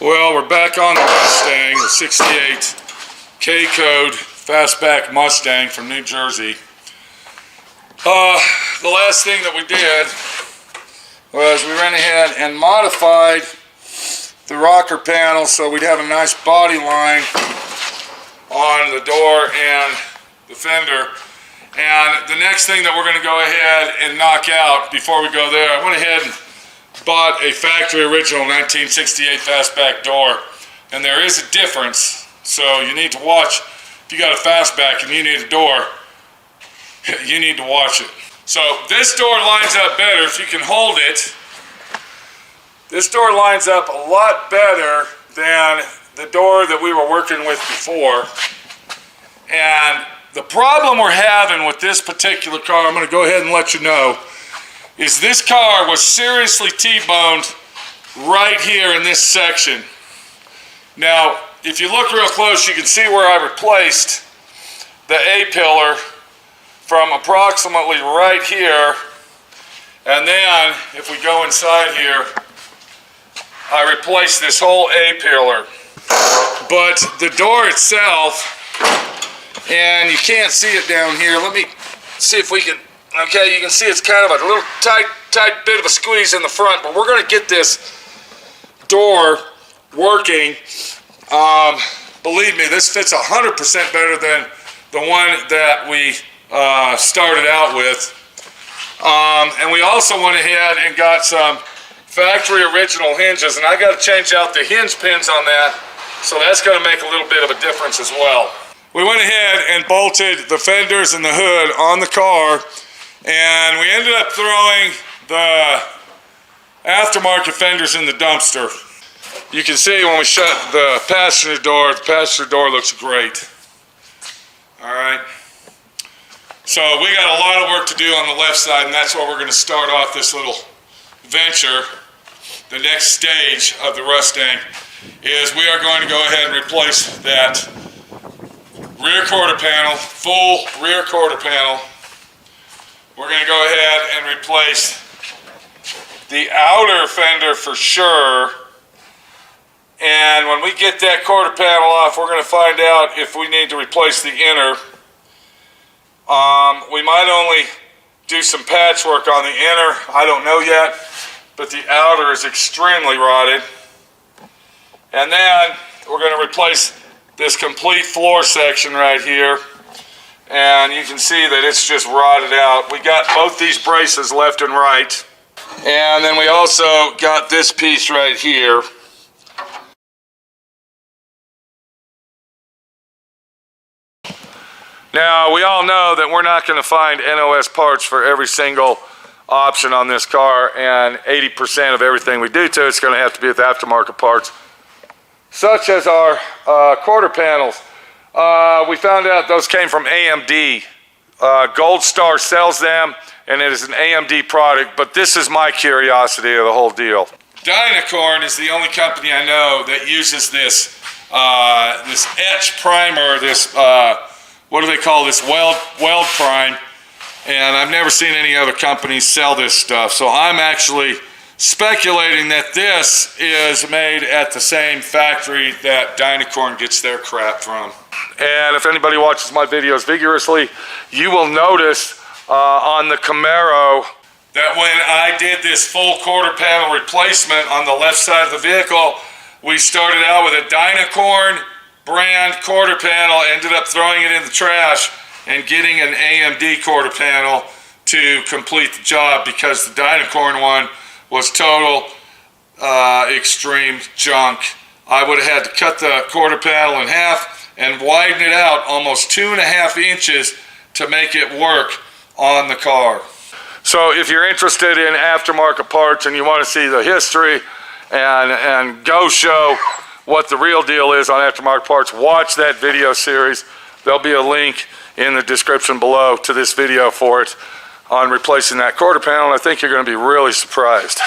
Well, we're back on the Mustang, the 68 K-Code Fastback Mustang from New Jersey. The last thing that we did was we ran ahead and modified the rocker panel so we'd have a nice body line on the door and the fender. And the next thing that we're going to go ahead and knock out before we go there, I went ahead and bought a factory original 1968 Fastback door, and there is a difference, so you need to watch. If you got a Fastback and you need a door, you need to watch it. So this door lines up better if you can hold it. This door lines up a lot better than the door that we were working with before. And the problem we're having with this particular car, I'm going to go ahead and let you know, is this car was seriously T-boned right here in this section. Now, if you look real close, you can see where I replaced the A-pillar from approximately right here. And then, if we go inside here, I replaced this whole A-pillar. But the door itself, and you can't see it down here. Let me see if we can. Okay, you can see it's kind of a little tight bit of a squeeze in the front, but we're going to get this door working. Believe me, this fits 100% better than the one that we started out with. And we also went ahead and got some factory original hinges, and I got to change out the hinge pins on that, so that's going to make a little bit of a difference as well. We went ahead and bolted the fenders and the hood on the car, and we ended up throwing the aftermarket fenders in the dumpster. You can see when we shut the passenger door looks great. Alright. So we got a lot of work to do on the left side, and that's where we're going to start off this little venture. The next stage of the Mustang is we are going to go ahead and replace that rear quarter panel, full rear quarter panel. We're going to go ahead and replace the outer fender for sure. And when we get that quarter panel off, we're going to find out if we need to replace the inner. We might only do some patchwork on the inner. I don't know yet. But the outer is extremely rotted. And then we're going to replace this complete floor section right here. And you can see that it's just rotted out. We got both these braces left and right. And then we also got this piece right here. Now, we all know that we're not going to find NOS parts for every single option on this car, and 80% of everything we do to it's going to have to be with aftermarket parts, such as our quarter panels. We found out those came from AMD. Gold Star sells them, and it is an AMD product, but this is my curiosity of the whole deal. Dynacorn is the only company I know that uses this this etch primer, this what do they call this, weld prime, and I've never seen any other companies sell this stuff, so I'm actually speculating that this is made at the same factory that Dynacorn gets their crap from. And if anybody watches my videos vigorously, you will notice on the Camaro that when I did this full quarter panel replacement on the left side of the vehicle, we started out with a Dynacorn brand quarter panel, ended up throwing it in the trash and getting an AMD quarter panel to complete the job because the Dynacorn one was total extreme junk. I would have had to cut the quarter panel in half and widen it out almost 2.5 inches to make it work on the car. So if you're interested in aftermarket parts and you want to see the history and go show what the real deal is on aftermarket parts, watch that video series. There'll be a link in the description below to this video for it on replacing that quarter panel, and I think you're going to be really surprised.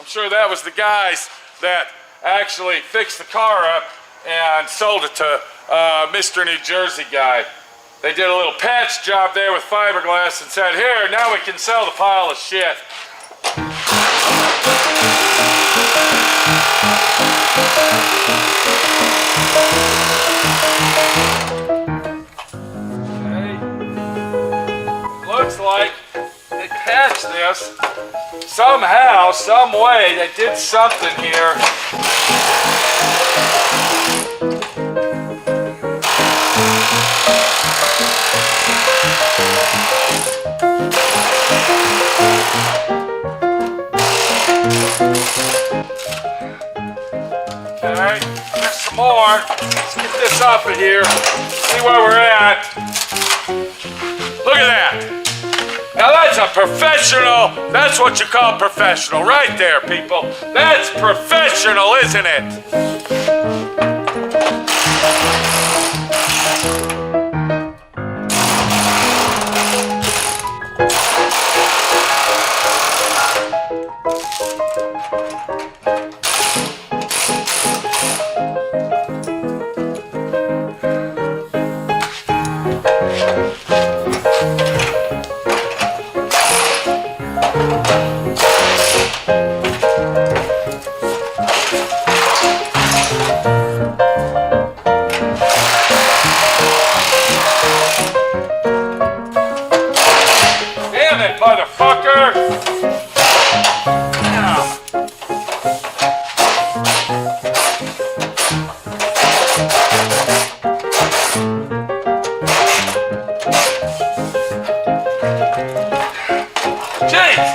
sure that was the guys that actually fixed the car up and sold it to Mr. New Jersey guy. They did a little patch job there with fiberglass and said, here, now we can sell the pile of shit. Looks like they patched this somehow, some way. They did something here. Okay, there's some more. Let's get this off of here. See where we're at. Look at that. Now that's a professional, that's what you call professional right there, people. That's professional, isn't it? Motherfucker! Yeah. Jeez!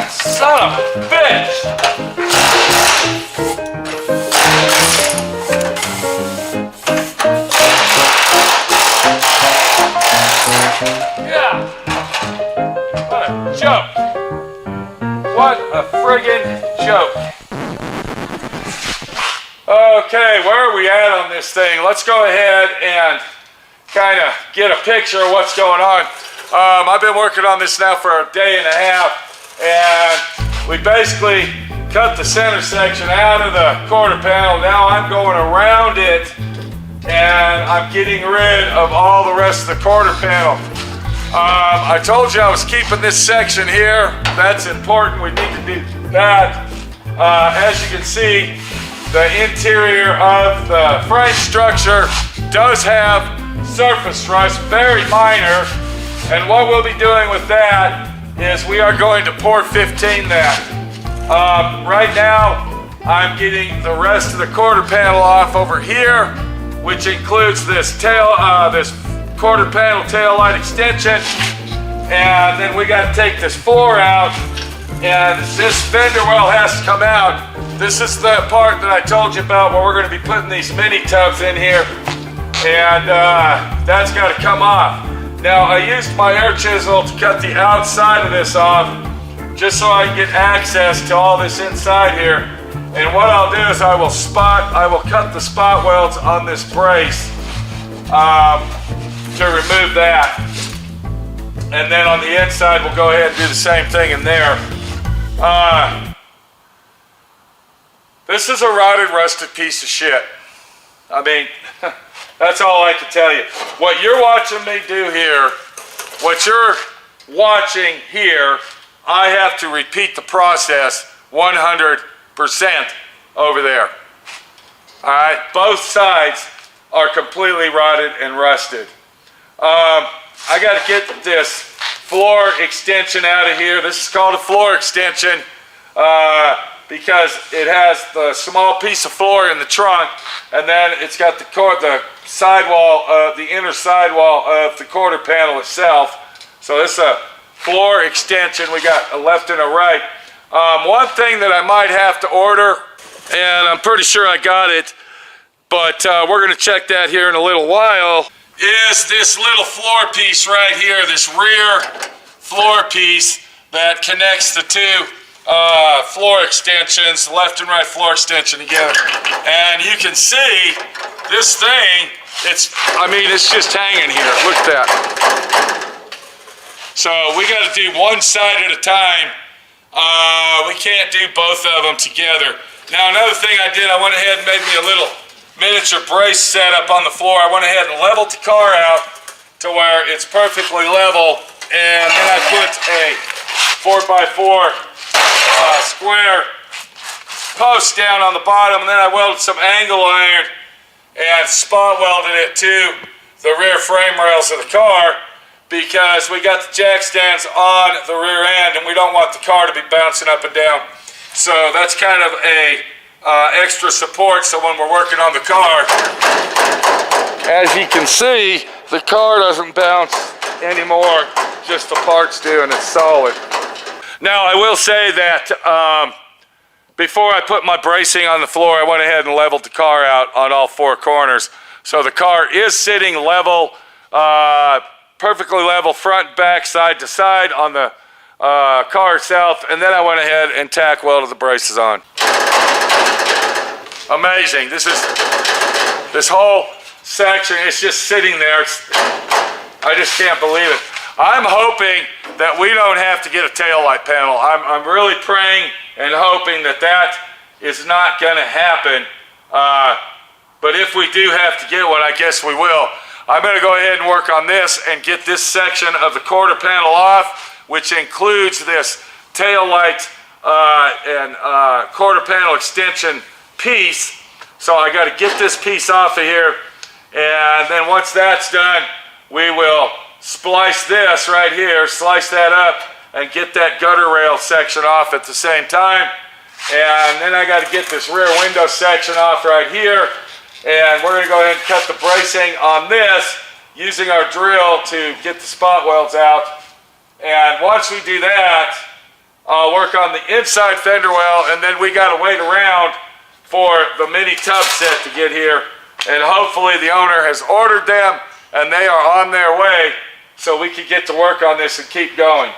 Son of a bitch! Yeah! What a joke! What a friggin' joke! Okay, where are we at on this thing? Let's go ahead and kind of get a picture of what's going on. I've been working on this now for a day and a half, and we basically cut the center section out of the quarter panel. Now I'm going around it, and I'm getting rid of all the rest of the quarter panel. I told you I was keeping this section here. That's important. We need to do that. As you can see, the interior of the frame structure does have surface rust, very minor. And what we'll be doing with that is we are going to pour 15 that. Right now, I'm getting the rest of the quarter panel off over here, which includes this this quarter panel tail light extension. And then we got to take this floor out, and this fender well has to come out. This is the part that I told you about where we're going to be putting these mini tubs in here, and that's got to come off. Now, I used my air chisel to cut the outside of this off, just so I can get access to all this inside here. And what I'll do is I will cut the spot welds on this brace to remove that. And then on the inside, we'll go ahead and do the same thing in there. This is a rotted, rusted piece of shit. I mean, that's all I can tell you. What you're watching me do here, what you're watching here, I have to repeat the process 100% over there. All right, both sides are completely rotted and rusted. I got to get this floor extension out of here. This is called a floor extension because it has the small piece of floor in the trunk, and then it's got the sidewall, the inner sidewall of the quarter panel itself. So this is a floor extension. We got a left and a right. One thing that I might have to order, and I'm pretty sure I got it, but we're going to check that here in a little while, is this little floor piece right here, this rear floor piece that connects the two floor extensions, left and right floor extension together. And you can see this thing, it's just hanging here. Look at that. So we got to do one side at a time. We can't do both of them together. Now another thing I did, I went ahead and made me a little miniature brace setup on the floor. I went ahead and leveled the car out to where it's perfectly level, and then I put a 4x4 square post down on the bottom, and then I welded some angle iron and spot welded it to the rear frame rails of the car, because we got the jack stands on the rear end and we don't want the car to be bouncing up and down. So that's kind of a extra support, so when we're working on the car, as you can see, the car doesn't bounce anymore, just the parts do, and it's solid. Now I will say that before I put my bracing on the floor, I went ahead and leveled the car out on all four corners. So the car is sitting level, perfectly level, front, back, side to side on the car itself, and then I went ahead and tack welded the braces on. Amazing. This whole section is just sitting there. I just can't believe it. I'm hoping that we don't have to get a taillight panel. I'm really praying and hoping that that is not going to happen. But if we do have to get one, I guess we will. I'm going to go ahead and work on this and get this section of the quarter panel off, which includes this tail light and quarter panel extension piece. So I got to get this piece off of here, and then once that's done, we will splice this right here, slice that up, and get that gutter rail section off at the same time. And then I got to get this rear window section off right here, and we're going to go ahead and cut the bracing on this using our drill to get the spot welds out. And once we do that, I'll work on the inside fender well, and then we got to wait around for the mini tub set to get here. And hopefully the owner has ordered them and they are on their way, so we can get to work on this and keep going.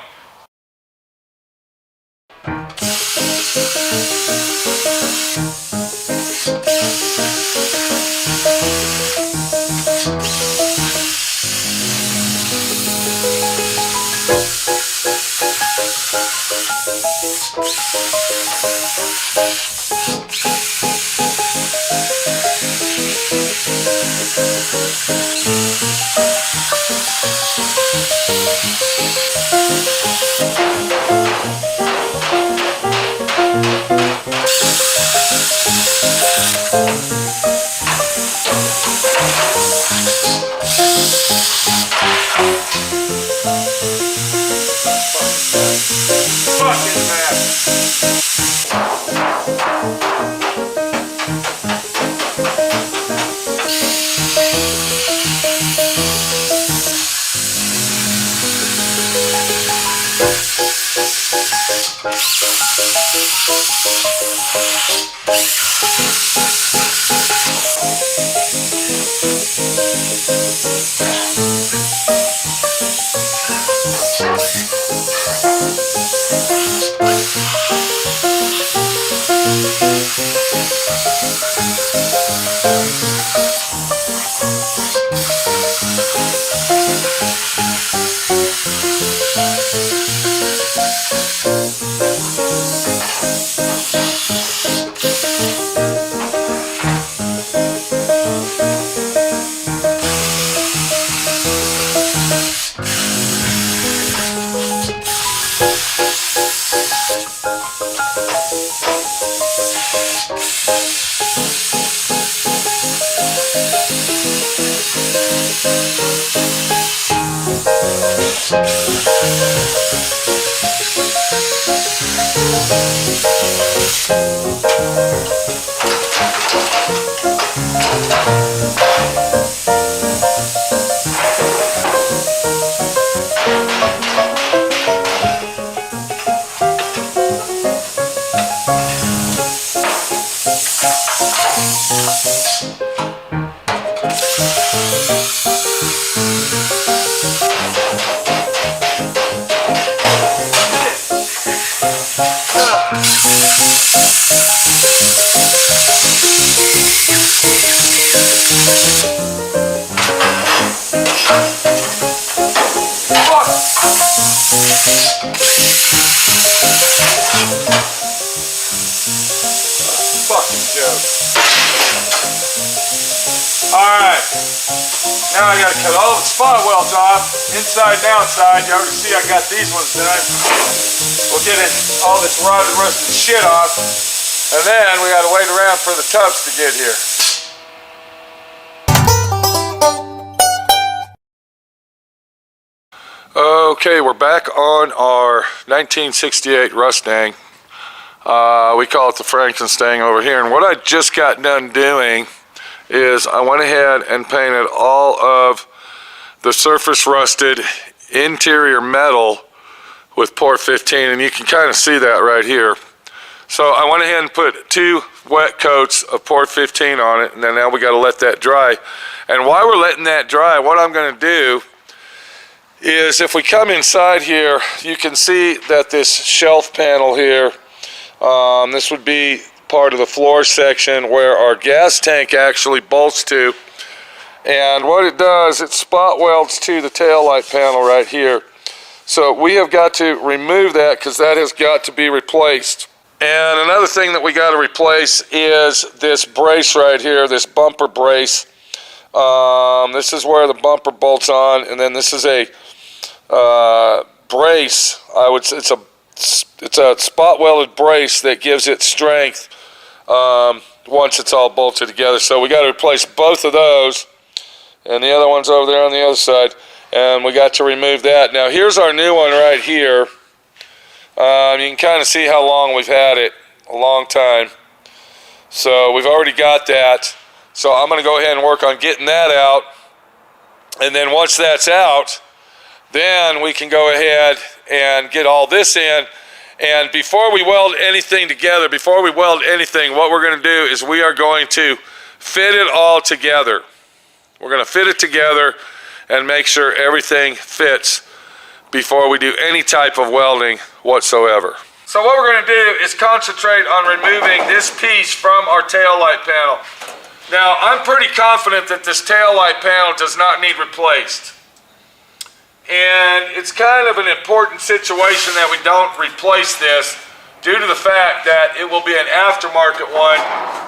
shows. Alright, now I gotta cut all the spot welds off, inside and outside. You already see I got these ones done. We'll get all this rotted, rusted shit off, and then we gotta wait around for the tubs to get here. Okay, we're back on our 1968 Mustang. We call it the Frankenstein over here, and what I just got done doing is I went ahead and painted all of the surface rusted interior metal with Port 15, and you can kind of see that right here. So I went ahead and put 2 wet coats of Port 15 on it, and then now we got to let that dry. And while we're letting that dry, what I'm going to do is, if we come inside here, you can see that this shelf panel here, this would be part of the floor section where our gas tank actually bolts to. And what it does, it spot welds to the taillight panel right here. So we have got to remove that because that has got to be replaced. And another thing that we got to replace is this brace right here, this bumper brace. This is where the bumper bolts on, and then this is a brace. It's a spot welded brace that gives it strength once it's all bolted together. So we got to replace both of those, and the other one's over there on the other side, and we got to remove that. Now here's our new one right here. You can kind of see how long we've had it, a long time. So we've already got that. So I'm going to go ahead and work on getting that out, and then once that's out, then we can go ahead and get all this in. And before we weld anything together, what we're going to do is we are going to fit it all together. We're going to fit it together and make sure everything fits before we do any type of welding whatsoever. So what we're going to do is concentrate on removing this piece from our tail light panel. Now, I'm pretty confident that this tail light panel does not need replaced. And it's kind of an important situation that we don't replace this, due to the fact that it will be an aftermarket one,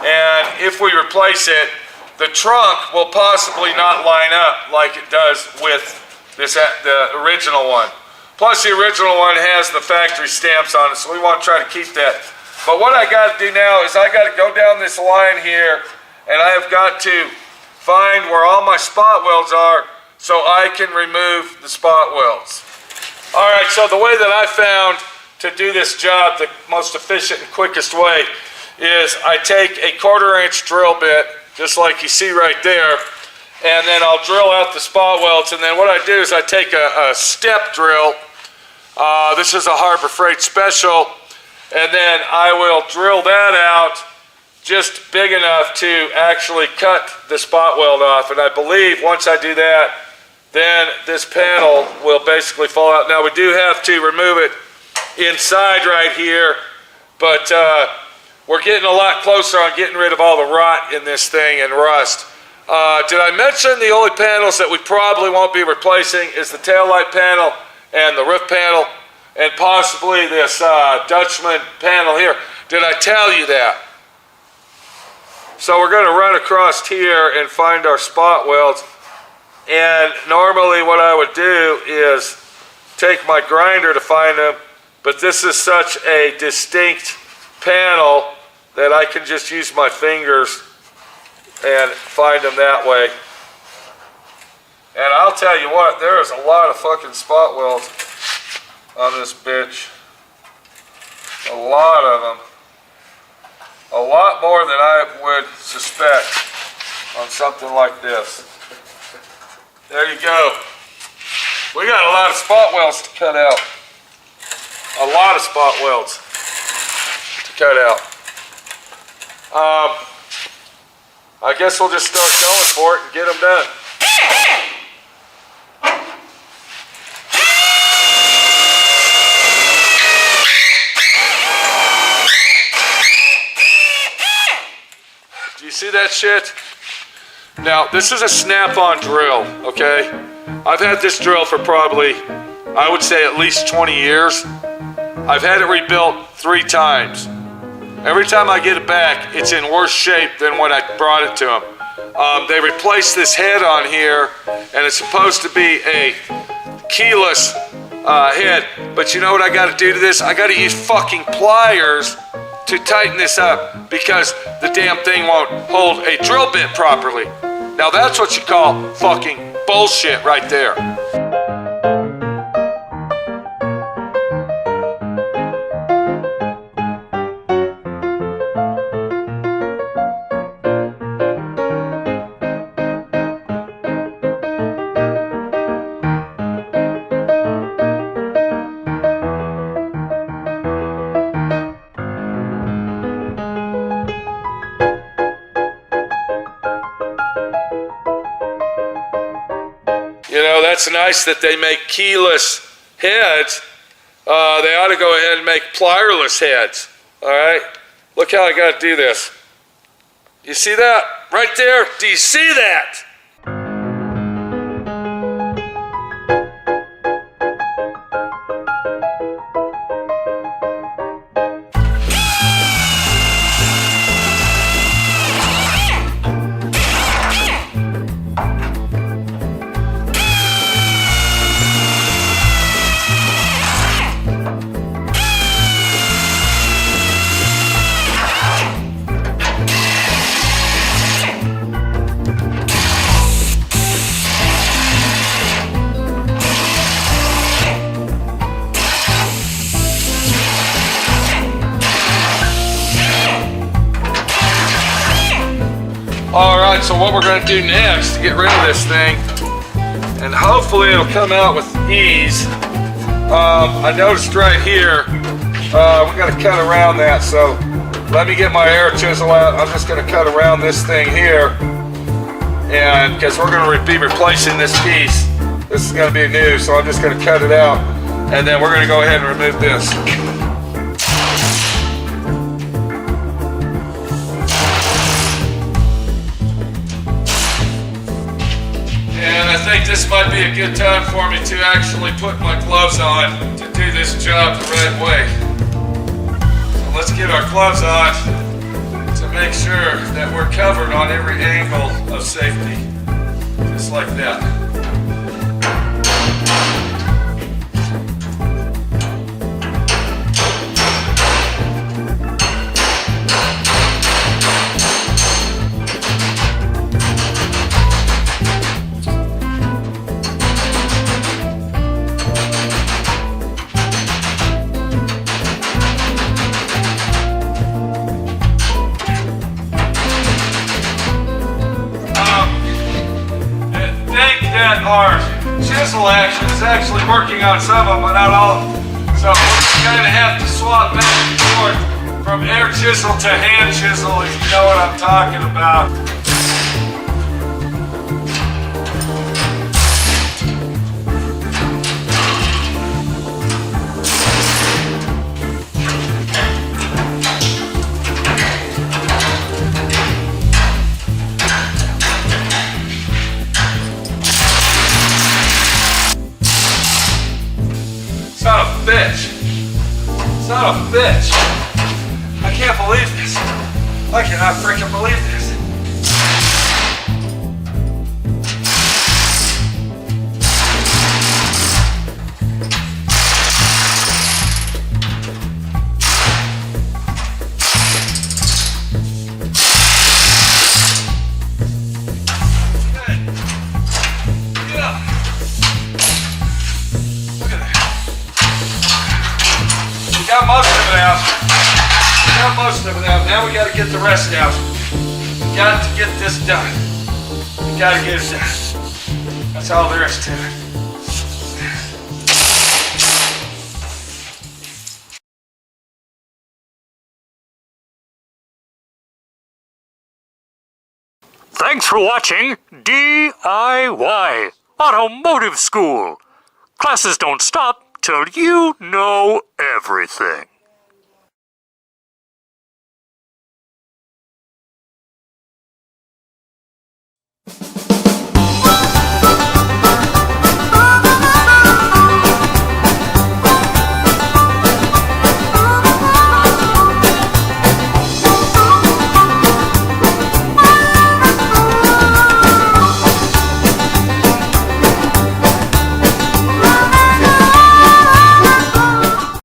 and if we replace it, the trunk will possibly not line up like it does with the original one. Plus the original one has the factory stamps on it, so we want to try to keep that. But what I got to do now is I got to go down this line here, and I have got to find where all my spot welds are, so I can remove the spot welds. Alright, so the way that I found to do this job, the most efficient and quickest way, is I take a 1/4 inch drill bit, just like you see right there, and then I'll drill out the spot welds, and then what I do is I take a step drill. This is a Harbor Freight Special, and then I will drill that out just big enough to actually cut the spot weld off. And I believe once I do that, then this panel will basically fall out. Now we do have to remove it inside right here, but we're getting a lot closer on getting rid of all the rot in this thing and rust. Did I mention the only panels that we probably won't be replacing is the taillight panel and the roof panel, and possibly this Dutchman panel here? Did I tell you that? So we're going to run across here and find our spot welds. And normally what I would do is take my grinder to find them, but this is such a distinct panel that I can just use my fingers and find them that way. And I'll tell you what, there is a lot of fucking spot welds on this bitch. A lot of them. A lot more than I would suspect on something like this. There you go. We got a lot of spot welds to cut out. A lot of spot welds to cut out. I guess we'll just start going for it and get them done. Do you see that shit? Now, this is a snap-on drill, okay? I've had this drill for probably, I would say, at least 20 years. I've had it rebuilt 3 times. Every time I get it back, it's in worse shape than when I brought it to them. They replaced this head on here, and it's supposed to be a keyless head. But you know what I gotta do to this? I gotta use fucking pliers to tighten this up because the damn thing won't hold a drill bit properly. Now that's what you call fucking bullshit right there. You know, that's nice that they make keyless heads. They ought to go ahead and make plierless heads. All right? Look how I got to do this. You see that? Right there? Do you see that? Alright, so what we're going to do next to get rid of this thing, and hopefully it'll come out with ease. I noticed right here, we got to cut around that, so let me get my air chisel out. I'm just going to cut around this thing here, and because we're going to be replacing this piece. This is going to be new, so I'm just going to cut it out, and then we're going to go ahead and remove this. I think this might be a good time for me to actually put my gloves on to do this job the right way. So let's get our gloves on to make sure that we're covered on every angle of safety. Just like that. Our chisel action is actually working on some of them, but not all of them. So we're going to have to swap back and forth from air chisel to hand chisel, if you know what I'm talking about. Son of a bitch. Son of a bitch. I can't believe this. I cannot freaking believe this. Got most of it out. We got most of it out. Now we got to get the rest out. We got to get this done. We got to get it done. That's all there is to it. Thanks for watching D.I.Y. Automotive School. Classes don't stop till you know everything.